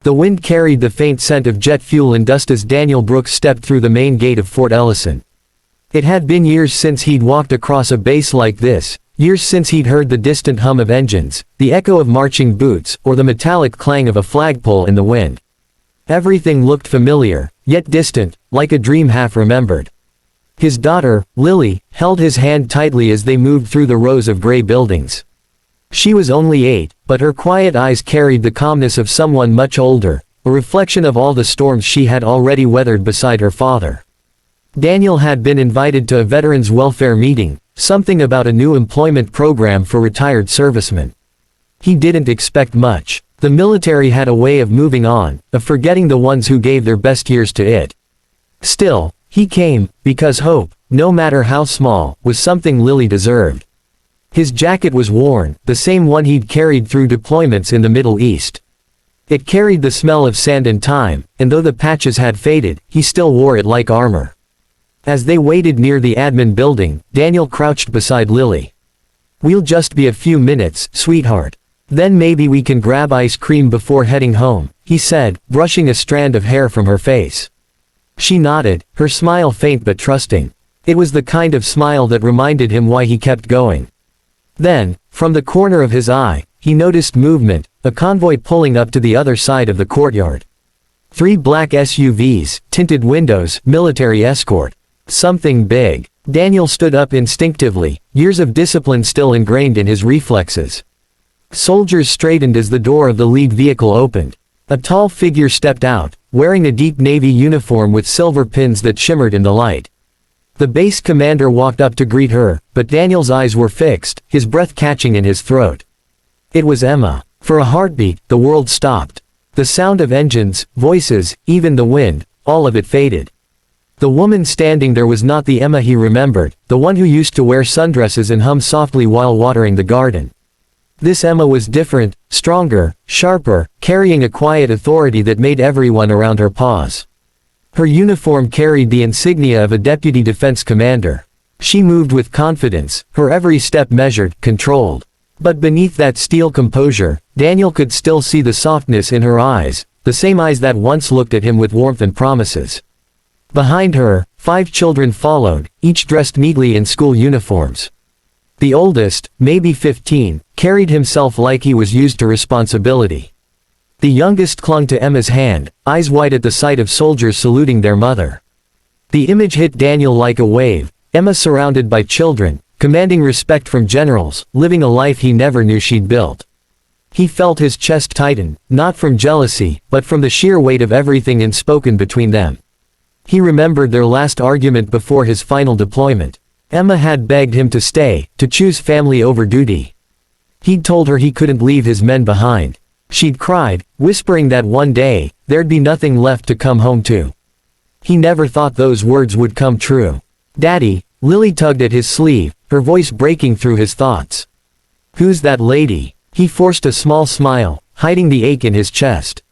The wind carried the faint scent of jet fuel and dust as Daniel Brooks stepped through the main gate of Fort Ellison. It had been years since he'd walked across a base like this, years since he'd heard the distant hum of engines, the echo of marching boots, or the metallic clang of a flagpole in the wind. Everything looked familiar, yet distant, like a dream half remembered. His daughter, Lily, held his hand tightly as they moved through the rows of gray buildings. She was only 8, but her quiet eyes carried the calmness of someone much older, a reflection of all the storms she had already weathered beside her father. Daniel had been invited to a veterans' welfare meeting, something about a new employment program for retired servicemen. He didn't expect much. The military had a way of moving on, of forgetting the ones who gave their best years to it. Still, he came, because hope, no matter how small, was something Lily deserved. His jacket was worn, the same one he'd carried through deployments in the Middle East. It carried the smell of sand and time, and though the patches had faded, he still wore it like armor. As they waited near the admin building, Daniel crouched beside Lily. "We'll just be a few minutes, sweetheart. Then maybe we can grab ice cream before heading home," he said, brushing a strand of hair from her face. She nodded, her smile faint but trusting. It was the kind of smile that reminded him why he kept going. Then, from the corner of his eye, he noticed movement, a convoy pulling up to the other side of the courtyard. 3 black SUVs, tinted windows, military escort. Something big. Daniel stood up instinctively, years of discipline still ingrained in his reflexes. Soldiers straightened as the door of the lead vehicle opened. A tall figure stepped out, wearing a deep navy uniform with silver pins that shimmered in the light. The base commander walked up to greet her, but Daniel's eyes were fixed, his breath catching in his throat. It was Emma. For a heartbeat, the world stopped. The sound of engines, voices, even the wind, all of it faded. The woman standing there was not the Emma he remembered, the one who used to wear sundresses and hum softly while watering the garden. This Emma was different, stronger, sharper, carrying a quiet authority that made everyone around her pause. Her uniform carried the insignia of a deputy defense commander. She moved with confidence, her every step measured, controlled. But beneath that steel composure, Daniel could still see the softness in her eyes, the same eyes that once looked at him with warmth and promises. Behind her, 5 children followed, each dressed neatly in school uniforms. The oldest, maybe 15, carried himself like he was used to responsibility. The youngest clung to Emma's hand, eyes wide at the sight of soldiers saluting their mother. The image hit Daniel like a wave, Emma surrounded by children, commanding respect from generals, living a life he never knew she'd built. He felt his chest tighten, not from jealousy, but from the sheer weight of everything unspoken between them. He remembered their last argument before his final deployment. Emma had begged him to stay, to choose family over duty. He'd told her he couldn't leave his men behind. She'd cried, whispering that one day, there'd be nothing left to come home to. He never thought those words would come true. "Daddy," Lily tugged at his sleeve, her voice breaking through his thoughts. "Who's that lady?" He forced a small smile, hiding the ache in his chest.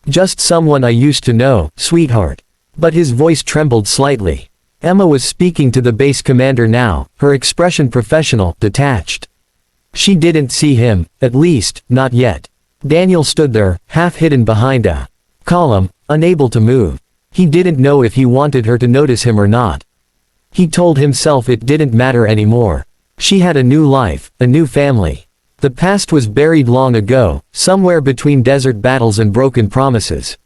"Just someone I used to know, sweetheart." But his voice trembled slightly. Emma was speaking to the base commander now, her expression professional, detached. She didn't see him, at least, not yet. Daniel stood there, half hidden behind a column, unable to move. He didn't know if he wanted her to notice him or not. He told himself it didn't matter anymore. She had a new life, a new family. The past was buried long ago, somewhere between desert battles and broken promises.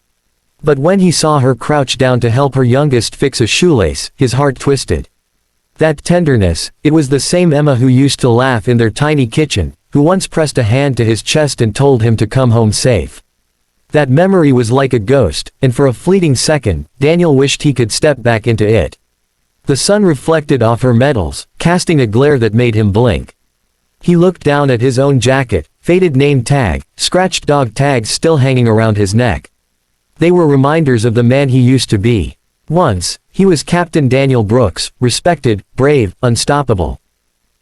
But when he saw her crouch down to help her youngest fix a shoelace, his heart twisted. That tenderness, it was the same Emma who used to laugh in their tiny kitchen, who once pressed a hand to his chest and told him to come home safe. That memory was like a ghost, and for a fleeting second, Daniel wished he could step back into it. The sun reflected off her medals, casting a glare that made him blink. He looked down at his own jacket, faded name tag, scratched dog tags still hanging around his neck. They were reminders of the man he used to be. Once, he was Captain Daniel Brooks, respected, brave, unstoppable.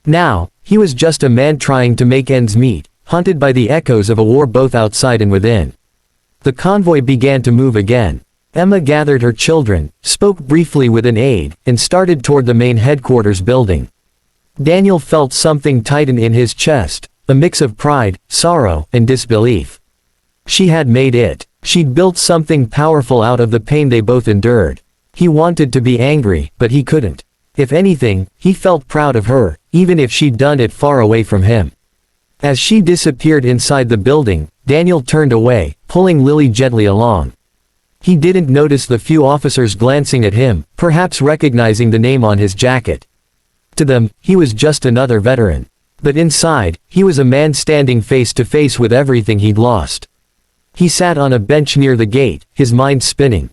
Now, he was just a man trying to make ends meet, haunted by the echoes of a war both outside and within. The convoy began to move again. Emma gathered her children, spoke briefly with an aide, and started toward the main headquarters building. Daniel felt something tighten in his chest, a mix of pride, sorrow, and disbelief. She had made it. She'd built something powerful out of the pain they both endured. He wanted to be angry, but he couldn't. If anything, he felt proud of her, even if she'd done it far away from him. As she disappeared inside the building, Daniel turned away, pulling Lily gently along. He didn't notice the few officers glancing at him, perhaps recognizing the name on his jacket. To them, he was just another veteran. But inside, he was a man standing face to face with everything he'd lost. He sat on a bench near the gate, his mind spinning.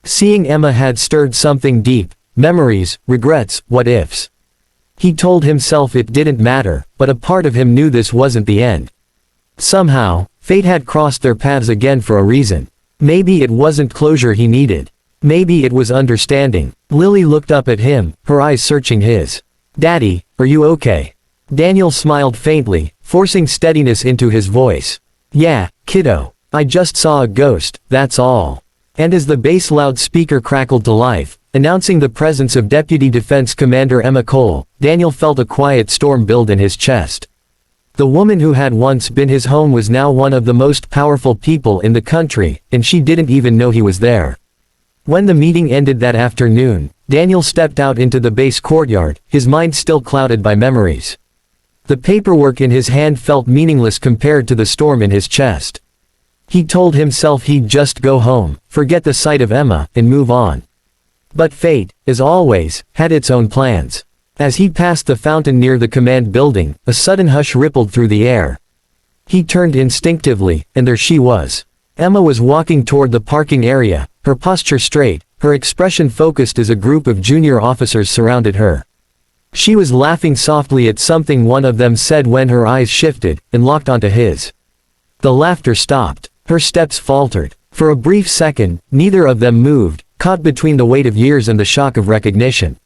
Seeing Emma had stirred something deep, memories, regrets, what-ifs. He told himself it didn't matter, but a part of him knew this wasn't the end. Somehow, fate had crossed their paths again for a reason. Maybe it wasn't closure he needed. Maybe it was understanding. Lily looked up at him, her eyes searching his. "Daddy, are you okay?" Daniel smiled faintly, forcing steadiness into his voice. "Yeah, kiddo. I just saw a ghost, that's all." And as the base loudspeaker crackled to life, announcing the presence of Deputy Defense Commander Emma Cole, Daniel felt a quiet storm build in his chest. The woman who had once been his home was now one of the most powerful people in the country, and she didn't even know he was there. When the meeting ended that afternoon, Daniel stepped out into the base courtyard, his mind still clouded by memories. The paperwork in his hand felt meaningless compared to the storm in his chest. He told himself he'd just go home, forget the sight of Emma, and move on. But fate, as always, had its own plans. As he passed the fountain near the command building, a sudden hush rippled through the air. He turned instinctively, and there she was. Emma was walking toward the parking area, her posture straight, her expression focused as a group of junior officers surrounded her. She was laughing softly at something one of them said when her eyes shifted, and locked onto his. The laughter stopped. Her steps faltered. For a brief second, neither of them moved, caught between the weight of years and the shock of recognition.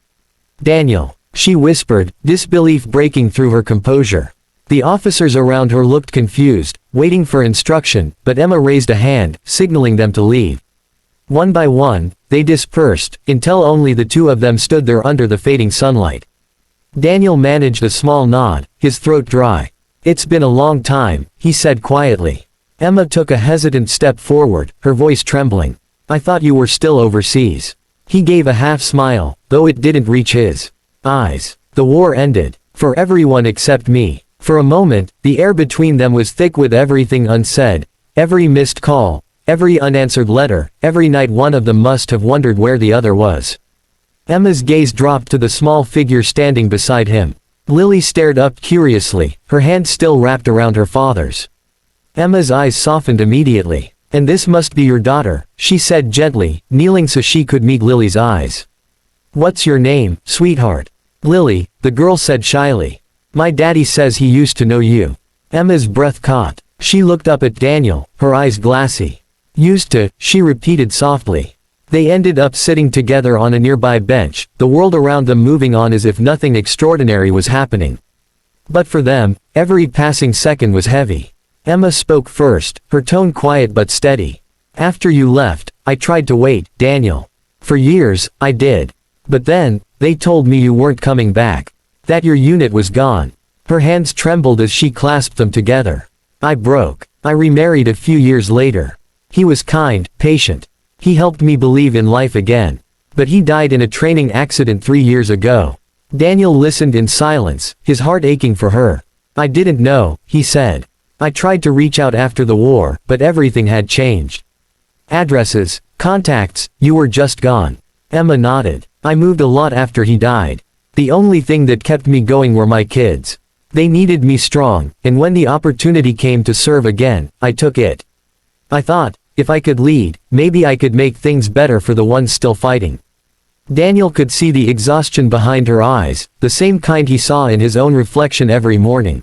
"Daniel," she whispered, disbelief breaking through her composure. The officers around her looked confused, waiting for instruction, but Emma raised a hand, signaling them to leave. One by one, they dispersed, until only the two of them stood there under the fading sunlight. Daniel managed a small nod, his throat dry. "It's been a long time," he said quietly. Emma took a hesitant step forward, her voice trembling. "I thought you were still overseas." He gave a half smile, though it didn't reach his eyes. "The war ended. For everyone except me." For a moment, the air between them was thick with everything unsaid, every missed call, every unanswered letter, every night one of them must have wondered where the other was. Emma's gaze dropped to the small figure standing beside him. Lily stared up curiously, her hand still wrapped around her father's. Emma's eyes softened immediately. "And this must be your daughter," she said gently, kneeling so she could meet Lily's eyes. "What's your name, sweetheart?" "Lily," the girl said shyly. "My daddy says he used to know you." Emma's breath caught. She looked up at Daniel, her eyes glassy. "Used to," she repeated softly. They ended up sitting together on a nearby bench, the world around them moving on as if nothing extraordinary was happening. But for them, every passing second was heavy. Emma spoke first, her tone quiet but steady. "After you left, I tried to wait, Daniel. For years, I did. But then, they told me you weren't coming back. That your unit was gone." Her hands trembled as she clasped them together. "I broke. I remarried a few years later. He was kind, patient. He helped me believe in life again. But he died in a training accident 3 years ago." Daniel listened in silence, his heart aching for her. "I didn't know," he said. "I tried to reach out after the war, but everything had changed. Addresses, contacts, you were just gone." Emma nodded. "I moved a lot after he died. The only thing that kept me going were my kids. They needed me strong, and when the opportunity came to serve again, I took it. I thought, if I could lead, maybe I could make things better for the ones still fighting." Daniel could see the exhaustion behind her eyes, the same kind he saw in his own reflection every morning.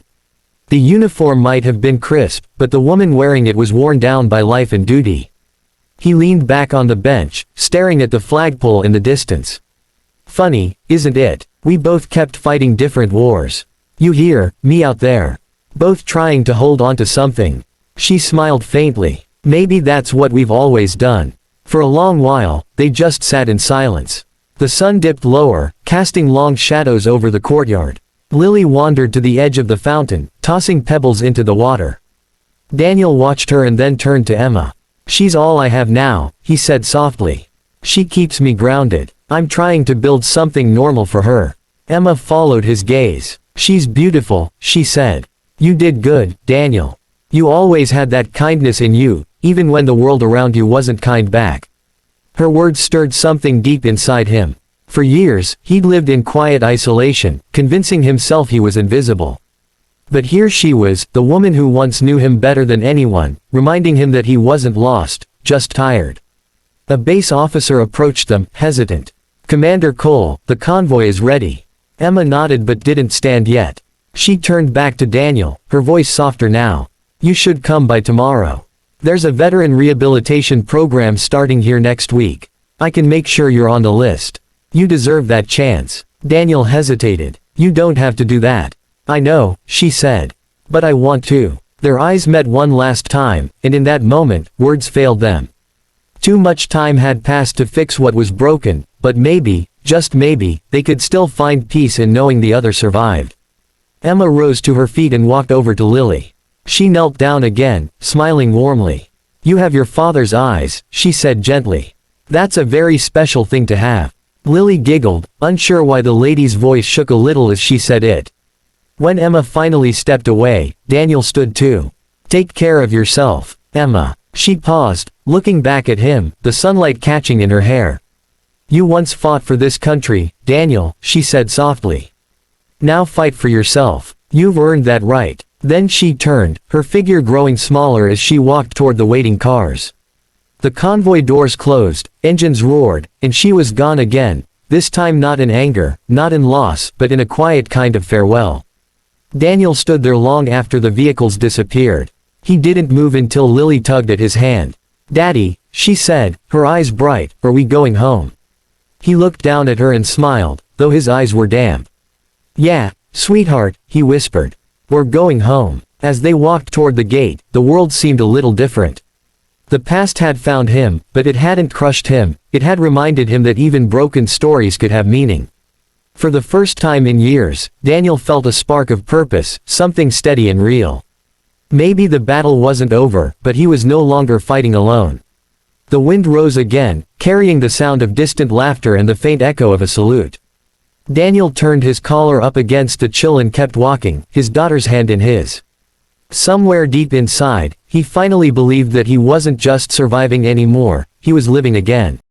The uniform might have been crisp, but the woman wearing it was worn down by life and duty. He leaned back on the bench, staring at the flagpole in the distance. "Funny, isn't it? We both kept fighting different wars. You here, me out there. Both trying to hold on to something." She smiled faintly. "Maybe that's what we've always done." For a long while, they just sat in silence. The sun dipped lower, casting long shadows over the courtyard. Lily wandered to the edge of the fountain, tossing pebbles into the water. Daniel watched her and then turned to Emma. She's all I have now, he said softly. She keeps me grounded. I'm trying to build something normal for her. Emma followed his gaze. She's beautiful, she said. You did good, Daniel. You always had that kindness in you, even when the world around you wasn't kind back. Her words stirred something deep inside him. For years, he'd lived in quiet isolation, convincing himself he was invisible. But here she was, the woman who once knew him better than anyone, reminding him that he wasn't lost, just tired. A base officer approached them, hesitant. Commander Cole, the convoy is ready. Emma nodded but didn't stand yet. She turned back to Daniel, her voice softer now. You should come by tomorrow. There's a veteran rehabilitation program starting here next week. I can make sure you're on the list. You deserve that chance. Daniel hesitated. You don't have to do that. I know, she said. But I want to. Their eyes met one last time, and in that moment, words failed them. Too much time had passed to fix what was broken, but maybe, just maybe, they could still find peace in knowing the other survived. Emma rose to her feet and walked over to Lily. She knelt down again, smiling warmly. You have your father's eyes, she said gently. That's a very special thing to have. Lily giggled, unsure why the lady's voice shook a little as she said it. When Emma finally stepped away, Daniel stood too. Take care of yourself, Emma. She paused, looking back at him, the sunlight catching in her hair. You once fought for this country, Daniel, she said softly. Now fight for yourself. You've earned that right. Then she turned, her figure growing smaller as she walked toward the waiting cars. The convoy doors closed, engines roared, and she was gone again, this time not in anger, not in loss, but in a quiet kind of farewell. Daniel stood there long after the vehicles disappeared. He didn't move until Lily tugged at his hand. Daddy, she said, her eyes bright, are we going home? He looked down at her and smiled, though his eyes were damp. Yeah, sweetheart, he whispered. We're going home. As they walked toward the gate, the world seemed a little different. The past had found him, but it hadn't crushed him, it had reminded him that even broken stories could have meaning. For the first time in years, Daniel felt a spark of purpose, something steady and real. Maybe the battle wasn't over, but he was no longer fighting alone. The wind rose again, carrying the sound of distant laughter and the faint echo of a salute. Daniel turned his collar up against the chill and kept walking, his daughter's hand in his. Somewhere deep inside, he finally believed that he wasn't just surviving anymore, he was living again.